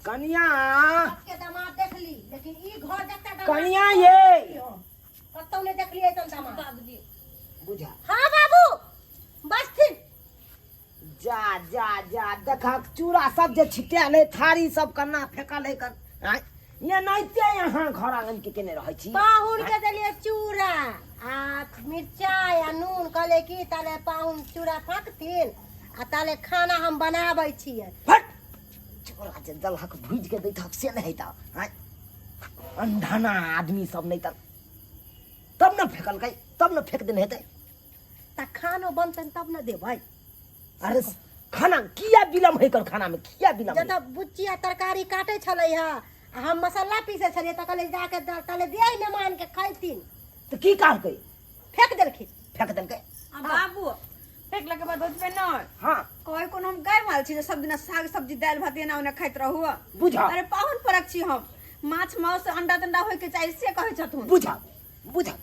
कन्या के दामाद देख ली, लेकिन ई घर देखता दामाद कन्या ये कतौ ने देख लिए तन दामाद बाबूजी बुझा। हां बाबू बस थी जा जा जा देखा चूड़ा सब जे छिटाले थारी सब कन्ना फेकल है कर आय ये नइते यहाँ घर आंगन के केने रहै छी। पाहुन के देलिए चूड़ा आ मिर्चाई आ नून कहले की ताले पाहुन चूड़ा फाकथिन आ ताले खाना हम बनाबै छियै। फट चूड़ा जे दलहक भूज के दैथक से नहीं त आय अंधाना आदमी सब नहीं तब न फेकल गई तब न फेक देने हेतै त खानो बनतन तब न देबै। अरे खाना किया विलम्ब है कर खाना में किया विलम्ब जब बुच्चिया तरकारी काटे छलै हा आ हम मसाला पीसे छलिए त कहले जाके ताले दियै मेहमान के खैतिन तो की काल गई फेक देलखिन। फेक देलकै। बाबू फेकला के बाद होत पे न हां कोई कोन हम गाय माल छी सब दिन साग सब्जी दाल भात एना ओना खाइत रहू। बुझा अरे पाहुन परक छी हम माछ मांस अंडा तंडा होय के चाहिए से कहै छथुन। बुझा बुझा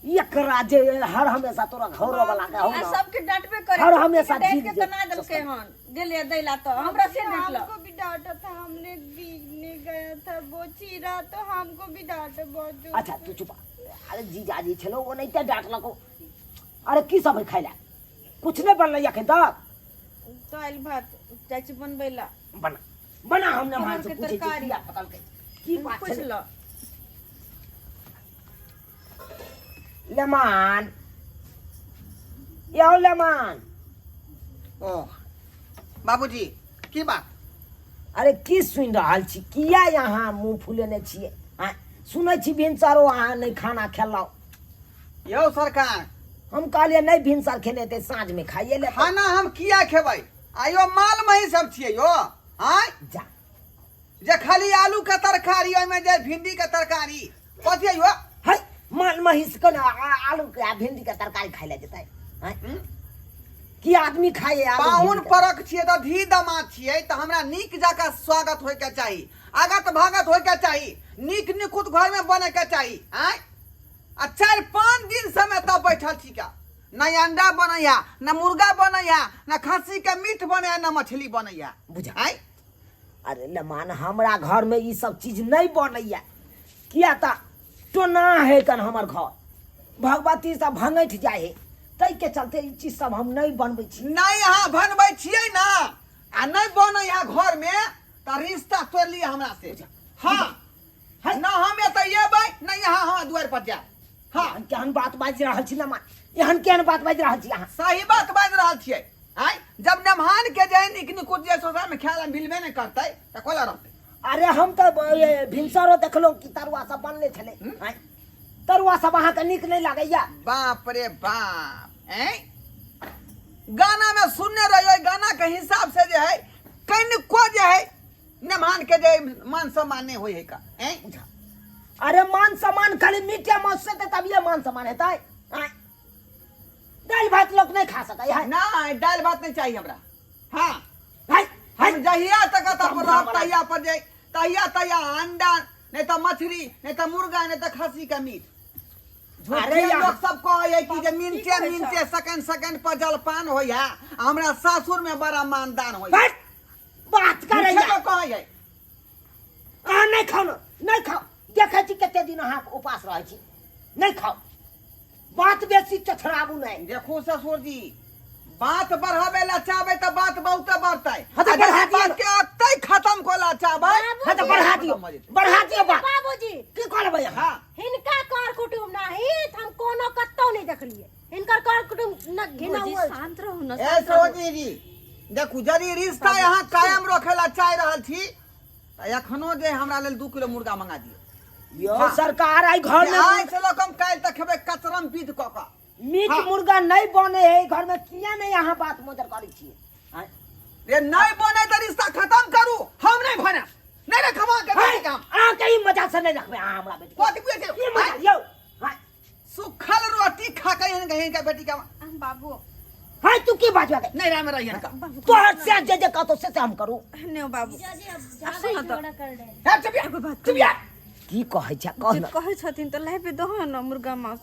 एकरा जे हर हमेशा तोरा घर वाला के हो आ ना सबके डांटबे करे हर हमेशा देख जीत के तो ना देलके हन गेले दैला तो हमरा से देखला हमको भी डांटा था, हमने बीने गया था वो चीरा तो हमको भी डांटा बहुत जोर अच्छा तू चुप। अरे जीजाजी छलो वो नहीं ते डांट लको। अरे की सब है खाइला कुछ नहीं बनल यखन तक दाल भात चाची बनबैला बना बना हमने मान से के पूछे तरकारी। किया पकल के की बात पूछ है लो लेमान यो लेमान। ओ बाबूजी की बात? अरे की सुन रहल छी किया यहाँ मुंह फुलेने छिए आय सुनै छी भिनसरो अहाँ नहीं खाना खेलौ। यौ सरकार हम कहलिए नहीं भिनसर खेने ते साँझ में खाइए ले खाना हम किया खेबै? आयो माल मही सब छियै यो आय जा जे खाली आलू के तरकारी ओय में जे भिंडी के तरकारी कथि है यो? है माल महिष के ना आलू के आ भिंडी के तरकारी खाइ ले जेतै आय की आदमी खाए आलू पाहुन भिंडी के? परक छियै त धी दमाद छियै त हमरा नीक जका स्वागत होय के चाही, आगत भागत होय के चाही, नीक निकुत घर में बने के चाही आय आ 4-5 दिन समय तब बैठल छी का न अंडा बनैया न मुर्गा बनैया न खस्सी के मीट बनैया न मछली बनैया बुझा आय अरे लेमान हमरा घर में ई सब चीज नहीं बनैया किया ता टोना है कन हमर घर भगवती सब भंगैठ जाए है तै के चलते ई चीज सब हम नहीं बनबै छी। नहीं यहाँ बनबै छियै ना आ नहीं बनै यहाँ घर में त रिश्ता तोड़ लिया हमरा से। हाँ है ना हम एतै एबै न यहाँ हमरा द्वार पर जाए। हाँ हम केहन बात बाज रहल छी लेमान एहन केहन बात बाज रहल छी अहाँ? सही बात बाज रहल छियै आय जब नमहान के जे निक निकुत जे सोसा में ख्याल मिलबे नहीं करतै त कोला रहतै। अरे हम तो भिनसरो देखलो कि तरुआ सब बनले छले आय तरुआ सब अहाँ के निक नहीं लागैया? बाप रे बाप हैं गाना में सुनने रहिए गाना के हिसाब से जे है कहीं को जे है नमहान के जे मान सम्मान नहीं होई है का हैं बुझा अरे मान सम्मान खाली मीठे मौत से तब ये मान सम्मान है ताई आय दाल भात लोग नहीं खा सकता है ना दाल भात नहीं चाहिए हमरा। हाँ है हम जहिया तक कम पर वाला। तहिया पर जाए तहिया अंडा नहीं तो मछली नहीं तो मुर्गा नहीं तो खस्सी का मीट। अरे ये यार लोग सब कहे कि जे मिनटे सेकंड पर जलपान होय है हमरा सासुर में बड़ा मानदान होय है। बस बात करे झूठे को कहे है अहाँ नहीं खाओ ना नहीं खाओ देखे छी कते दिन अहाँ उपास रहे छी नहीं खाओ बात बेसी चथराबू नहीं। देखो ससुर जी बात बढ़ावे ला चाहबे तो बात बहुत बढ़तै हाँ तो बढ़ा दियो। बात के अतै खत्म कोला चाहबे है तो बढ़ा दियो बात बाबूजी की कहबै अहाँ? हाँ हिनका कर कुटुम नाही हम कोनो कत्तो नहीं देखलिए हिनकर कर कुटुम न घिना जी हुआ शांत रहू ना ए सोजी जी देखू यदि रिश्ता यहाँ कायम रखे ला चाह रहल छी त एखनो जे हमरा लेल 2 किलो मुर्गा मंगा दियो। यो हाँ। सरकार आई घर में आइ से लोग हम काल तक खेबे कचरम पीट क क मीट हाँ। मुर्गा नहीं बने है घर में किया नहीं यहाँ बात मोजर करै छी आय रे नहीं बने त रिश्ता खत्म करू हम नहीं भने नहीं रखबा के है बेटी काम अहाँ के ई मजा से नहीं रखबे अहाँ हमरा बेटी कथि बुझे की मजा यो हाय सुखल रोटी खा के इनका बेटी का बाबू हाय तू की बात बात नहीं राम रहियन का तो हट से जे कहतो से हम करू ने बाबू ज्यादा सुनो ही तो। झगड़ा कर रहे है चुप या की कहै छ कह जे न कहै छथिन त लाइबे दहो न मुर्गा मांस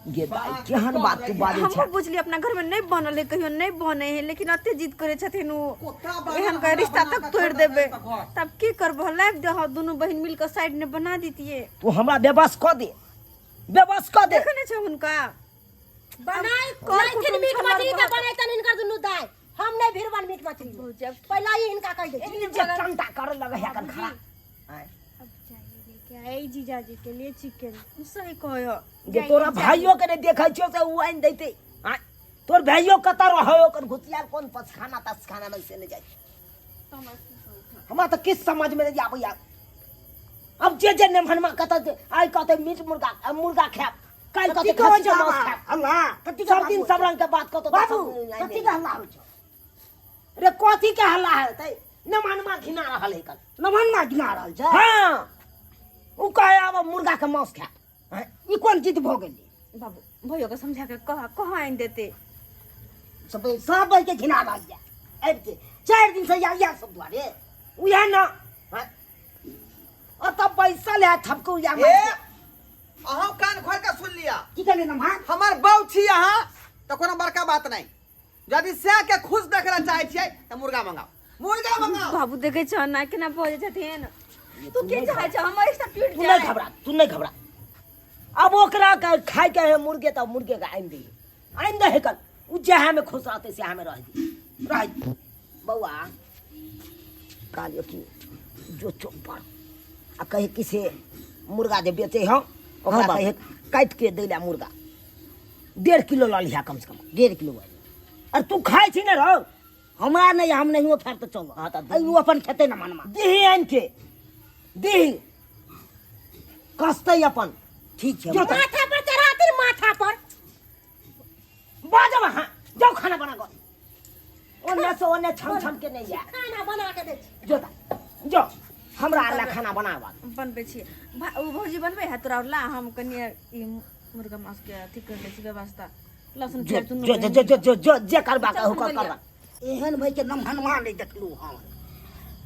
गे दाई केहन बात तू बाजै हमको छै बुझली अपना घर में नहीं बनल है कहियो नहीं बने है लेकिन अते जिद करे छथिन उ कोठा बना एहन का बना रिश्ता बना तक के तोड़ छोड़ देबे देबै तऽ घर। तब की करबो लाइफ दे हो दोनों बहन मिलकर साइड में बना दीतिए तू हमरा बेबस कऽ दे बेबस कऽ दे देखने छे हुनका बनाई कर नहीं कुटुम मीट छलल मछली बहुत। तो बनाई तन इनकर दुनू दाई हम नहीं भिरवन मीट मछली जब पहला ही इनका कह दे ई जे टंटा कर लगे है कन खड़ा आय, अब चाहिए क्या है जीजाजी के लिए चिकन। सही कहो जे तोरा भाइयों के नहीं देखै छियो से उ आइन दैते आय, तोर भाइयों कतऽ रहै ओकर घुतिया कोन पसखाना तसखाना में से नहीं जाय हमरा तो किस समझ में नहीं आबैया अब जे नेमहनमा कतऽ आइ कहते मीट मुर्गा खायब काल कहते कथी कहै खस्सी के छै मांस बाबा? खायब अल्लाह कथी सब दिन सब रंग के बात कहतो बाबू कथी का हल्ला हो छ रे कथी के हल्ला हेतै नेमहनमा घिना रहल है कल नमन गिना रहल छ हाँ उ कहे अब मुर्गा के मांस खायब आय, ई कोन चीज भ गेलै बाबू भैया को समझा के कहाँ आइन देते सब बैठ के घिना रहल जा आबि के 4 दिन से या सब दुआरे उहे न आय, तब बैसल है थपको या ए अहाँ कान खोल के सुन लिया की कहले नमहर हमर बहू छी अहाँ तो कोनो बड़का बात नहीं यदि से के खुश देखला चाहे छियै तो मुर्गा मंगाओ बाबू देखे छ ना केना बजे छथिन तू के चाहे छ हमर एकटा टूट तू नहीं जाए घबरा तू नहीं घबरा अब ओकरा के खाए के है मुर्गे तो मुर्गे का आइन दे कल उ जहाँ में खुश रहते से हमें रह दी बउआ कालियो की जो चुप पर आ कहे किसे मुर्गा जे बेचे हो ओकरा हाँ, बाबू। कहे काट के दैला मुर्गा 1.5 किलो ला लिया कम से कम 1.5 किलो अरे तू खाए छी ना रहो हमरा नहीं हम नहीं हो फेर तो चलो हाँ, तो उ अपन खेते न मनमा दीही आइन के दीही कसते अपन ठीक छै जो तो- माथा पर चढ़ाती माथा पर बाजब हाँ जाओ खाना बना कर ओने से ओने छम के नहीं जा खाना बना के दे छी। जो जो हमरा अल्लाह खाना बनावा बनबे छी उ भौजी बनबे है तोरा ला हम कनी ई मुर्गा मांस के अथी कर ले छी व्यवस्था लहसुन जो प्याज दुनू जो जो जो जो जो जे करबा का हुकम चल, करबा एहन भई के नमहनवा नहीं देखलू हम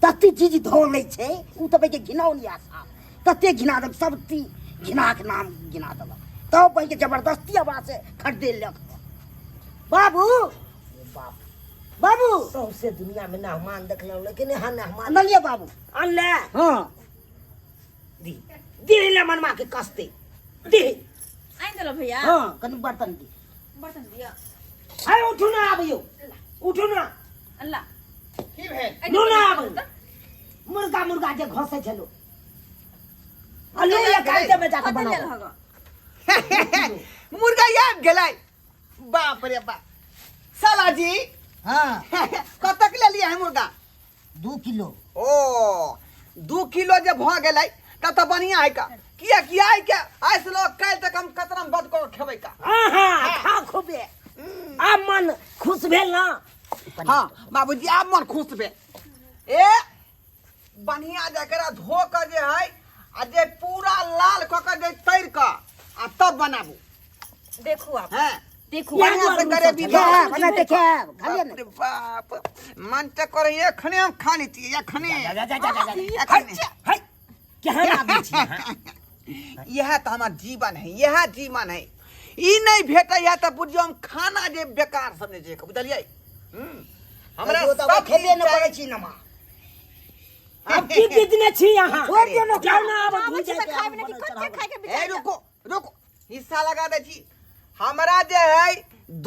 तत्ती चीज धो लै छै उ तऽ भई के घिनौनी आसा तत्ते घिना दब सब ती घिना के नाम घिना दब तब भई के जबरदस्ती हमरा से खरीदे लक बाबू बाप बाबू सबसे दुनिया में मेहमान देखलौ लेकिन यहाँ मेहमान नलिए बाबू अनले हाँ दी दी ले मनमा के कस्ते दी आइन देलो भैया हाँ कनी बर्तन दी बर्तन दिया हाय उठू ना आबियो उठू ना अल्लाह की भेल नु ना आबियो मुर्गा जे घसे छलो अल्लू ये काटे में जाके कते लेल बनाओ हगो मुर्गा याद गेलै बाप रे बाप साला जी हाँ कतक ले लिया है मुर्गा 2 किलो ओ 2 किलो जे भ गेलै तब तो बढ़िया है का किया है क्या ऐसे लोग काल तक हम कतरम बद को खेबै का हाँ हाँ खा खूबे आ मन खुश भेल ना हाँ बाबूजी आप मन खुश भेल ए बढ़िया जकरा धो कर जे है आ जे पूरा लाल क के जे तैर क आ तब बनाबू देखू आप हैं देखू बढ़िया से करे विधि बना देखे खालिए बाप रे बाप मन तो करे एखने हम खा लीती एखने जा जा जा जा एखने हाय केहन आदमी छी अहाँ? यह तो हमार जीवन है यह जीवन है ई नहीं भेटे है तो बुझियो हम खाना जे बेकार समझे जे बुझलिए हमरा तो सब खेबे न चीज पड़े छी नमा अब की कितने छी यहाँ छोड़ दियो ना जाओ ना अब बाबू भूजे जी के खाए हम में कि बनल कच्चे चढ़ावल। खाए के ए बिचार रुको रुको हिस्सा लगा दे छी हमरा जे है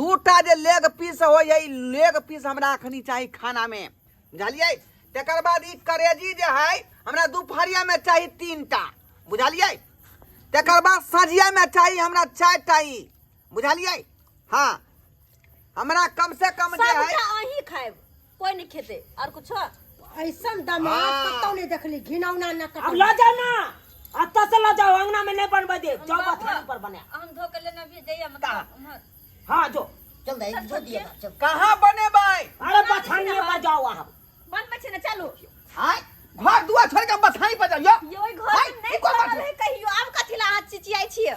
2टा जे लेग पीस हो है लेग पीस हमरा अखनी चाहिए खाना में बुझलिए तकर बाद ई करेजी जे है हमरा दोपहरिया में चाहिए 3टा बुझलिए तकर बाद संझिया में चाहिए हमरा 4टा ई बुझलिए हाँ हमरा कम से कम जे है सबटा अहीं खाएब कोई नहीं खेते और कुछ ऐसन दमाद हाँ। कतौ नहीं देखली घिनौना न अब कतौ ला जाओ ना अत्ता से ला जाओ अंगना में नहीं बनवा दे जाओ बथान पर बने हम धो के लेना भी जाइए मतलब हाँ जो चल दे जो दिए चल कहाँ बने भाई अरे बथान पर जाओ वहाँ बन बचे ना चलो आय घर दुआ छोड़ के बथानी पर जाइयो यो घर में नहीं बनल है कहियो आब कथि ला हाथ चिचियाई छिए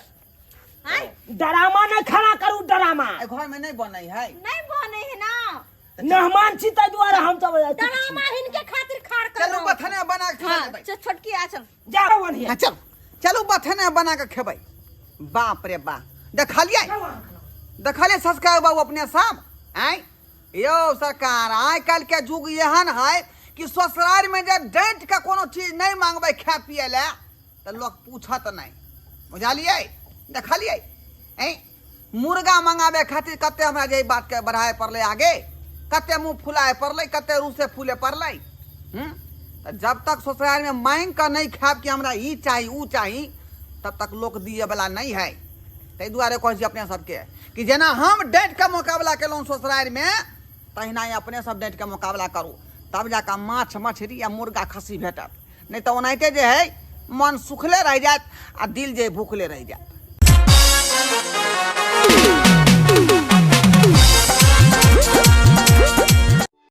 हैं डरामा नहीं खड़ा करू डरामा घर में नहीं बने है नहीं बने है ना मेहमान छी ताहि दुआरे हम सब डरामा हिनके खातिर खाड़ कर चलो बथने बना के खा लेबै छोटकी आ चल जाओ वहीं हाँ चल चलो बथने बना के खेबै बाप रे बाप देखलिए देखलिए ससुराल बाबू अपने सब आय यो सरकार आइ काल्हि के युग एहन है कि ससुराल में जब डांट के कोनो चीज नहीं मांगबै खाए पिए ले तो लोग पूछत नहीं बुझलिए देखलिए मुर्गा मंगाबे खातिर कते हमरा जे बात के बढ़ाए पड़ले आगे कते मुंह फुलाए पड़ले कते रूसे फूले पड़ले तो जब तक ससुराल में मांग कर नहीं खाब कि हमरा ई चाहिए ऊ चाहिए तब तक लोग दिए वाला नहीं है ताहि दुआरे कहै छी अपने सबके कि जेना हम डांट के मुकाबला केलहुँ ससुराल में तहिना ही अपने सब डांट के मुकाबला करू तब जाकर माछ मछली या मुर्गा खस्सी भेटत नहीं तो ओनाहिते जे है मन सुखले रह जात आ दिल जे भूखले रह जात।